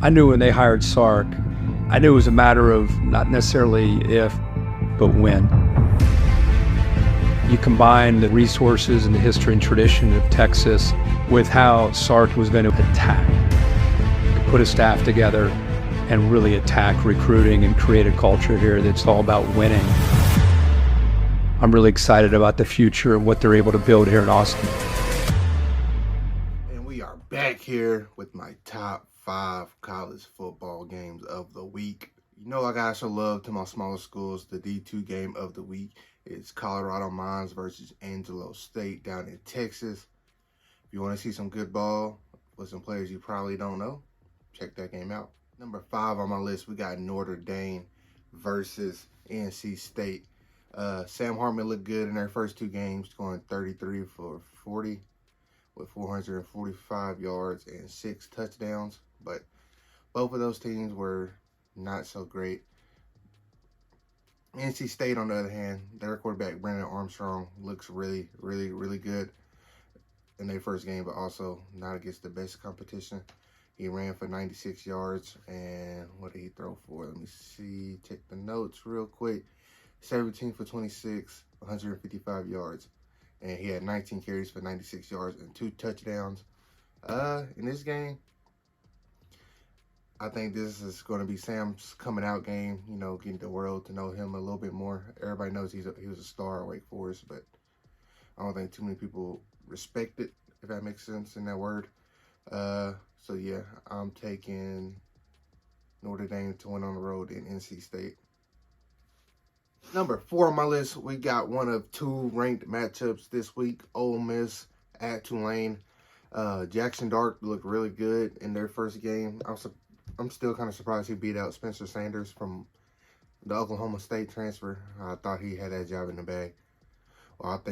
I knew when they hired Sark, I knew it was a matter of not necessarily if, but when. You combine the resources and the history and tradition of Texas with how Sark was going to attack, put a staff together and really attack recruiting and create a culture here that's all about winning. I'm really excited about the future and what they're able to build here in Austin. And we are back here with my top 5 college football games of the week. You know, I gotta show love to my smaller schools. The D2 game of the week is Colorado Mines versus Angelo State down in Texas. If you want to see some good ball with some players you probably don't know, check that game out. Number 5 on my list, we got Notre Dame versus NC State. Sam Hartman looked good in their first 2 games, going 33 for 40 with 445 yards and 6 touchdowns. But both of those teams were not so great. NC State, on the other hand, their quarterback, Brandon Armstrong, looks really, really, really good in their first game, but also not against the best competition. He ran for 96 yards, and what did he throw for? Let me see, check the notes real quick. 17 for 26, 155 yards. And he had 19 carries for 96 yards and 2 touchdowns. In this game, I think this is going to be Sam's coming out game, you know, getting the world to know him a little bit more. Everybody knows he was a star at Wake Forest, but I don't think too many people respect it, if that makes sense in that word. So yeah, I'm taking Notre Dame to win on the road in NC State. Number 4 on my list, we got one of 2 ranked matchups this week. Ole Miss at Tulane. Jackson Dart looked really good in their first game. I'm still kind of surprised he beat out Spencer Sanders from the Oklahoma State transfer. I thought he had that job in the bag. Well,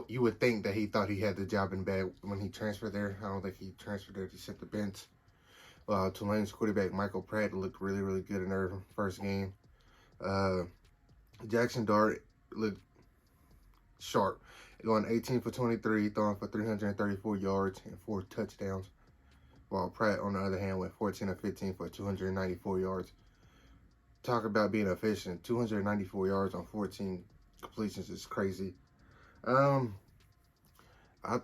you would think that he thought he had the job in the bag when he transferred there. I don't think he transferred there to sit the bench. Tulane's quarterback, Michael Pratt, looked really, really good in their first game. Jackson Dart looked sharp, going 18 for 23, throwing for 334 yards and 4 touchdowns. While Pratt, on the other hand, went 14 of 15 for 294 yards. Talk about being efficient. 294 yards on 14 completions is crazy. I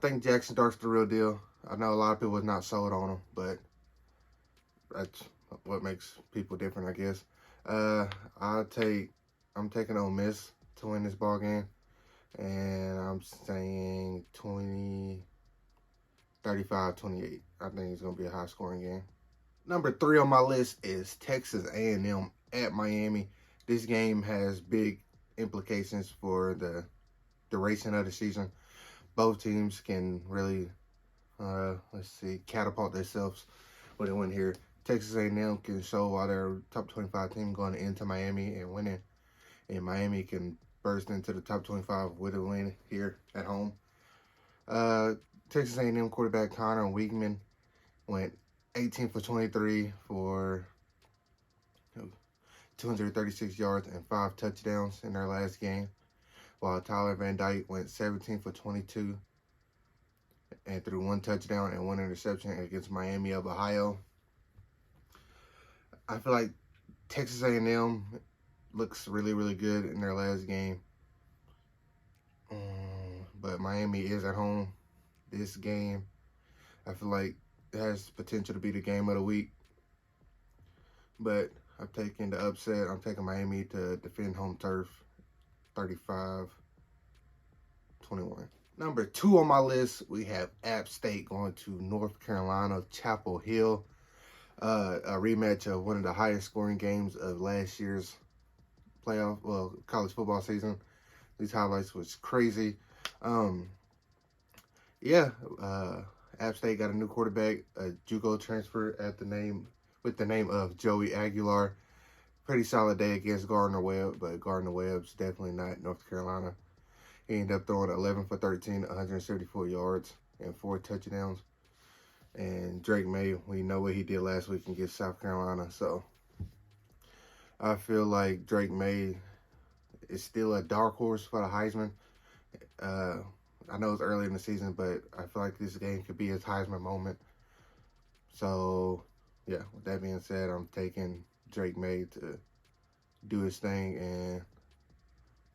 think Jackson Dart's the real deal. I know a lot of people are not sold on him, but that's what makes people different, I guess. I'm taking Ole Miss to win this ball game, and I'm saying 35-28. I think it's going to be a high-scoring game. Number 3 on my list is Texas A&M at Miami. This game has big implications for the duration of the season. Both teams can really, catapult themselves with a win here. Texas A&M can show why they're a top 25 team going into Miami and winning. And Miami can burst into the top 25 with a win here at home. Texas A&M quarterback Connor Weigman went 18 for 23 for 236 yards and 5 touchdowns in their last game, while Tyler Van Dyke went 17 for 22 and threw 1 touchdown and 1 interception against Miami of Ohio. I feel like Texas A&M looks really, really good in their last game, but Miami is at home. This game, I feel like it has potential to be the game of the week, but I'm taking the upset. I'm taking Miami to defend home turf, 35-21. Number 2 on my list, we have App State going to North Carolina, Chapel Hill. A rematch of one of the highest scoring games of last year's college football season. These highlights was crazy. App State got a new quarterback, a JUCO transfer with the name of Joey Aguilar. Pretty solid day against Gardner Webb, but Gardner Webb's definitely not North Carolina. He ended up throwing 11 for 13, 174 yards and 4 touchdowns. And Drake May, we know what he did last week against South Carolina, so I feel like Drake May is still a dark horse for the Heisman. I know it's early in the season, but I feel like this game could be his Heisman moment. So yeah, with that being said, I'm taking Drake May to do his thing, and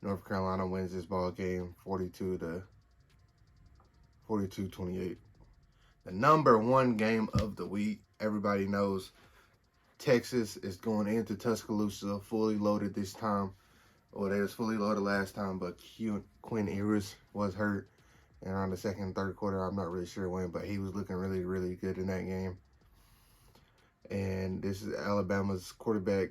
North Carolina wins this ball game 42-28. The number one game of the week, everybody knows Texas is going into Tuscaloosa fully loaded this time. Well, they was fully loaded last time, but Quinn Ewers was hurt. And around the second and third quarter, I'm not really sure when, but he was looking really, really good in that game. And this is Alabama's quarterback,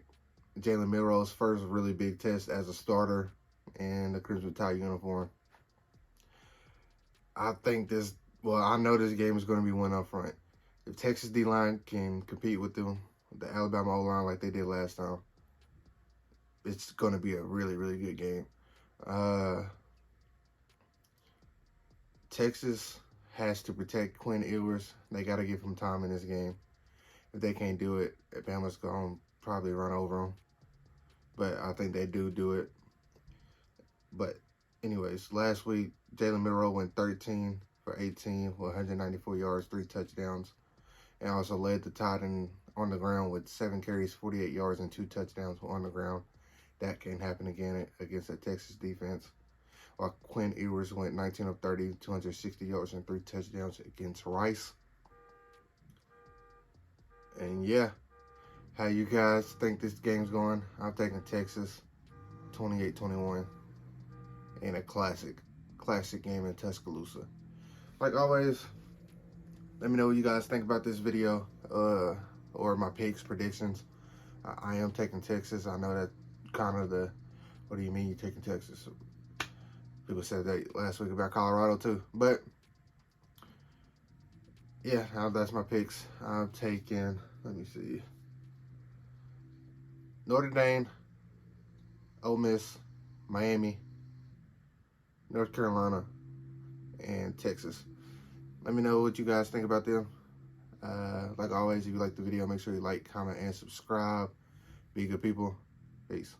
Jalen Milroe's first really big test as a starter in the Crimson Tide uniform. I know this game is going to be won up front. If Texas D-line can compete with the Alabama O-line like they did last time, it's going to be a really, really good game. Texas has to protect Quinn Ewers. They got to give him time in this game. If they can't do it, Alabama's going to probably run over them. But I think they do it. But anyways, last week, Jalen Milroe went 13 for 18 with 194 yards, 3 touchdowns, and also led the Tide on the ground with 7 carries, 48 yards, and 2 touchdowns on the ground. That can't happen again against the Texas defense. While Quinn Ewers went 19 of 30, 260 yards, and 3 touchdowns against Rice. And yeah, how you guys think this game's going? I'm taking Texas 28-21 in a classic game in Tuscaloosa. Like always, let me know what you guys think about this video or my picks, predictions. I am taking Texas. I know that kind of what do you mean you're taking Texas? People said that last week about Colorado too. But yeah, that's my picks. I'm taking, let me see, Notre Dame, Ole Miss, Miami, North Carolina, and Texas. Let me know what you guys think about them. Like always, if you like the video, make sure you like, comment, and subscribe. Be good people. Peace.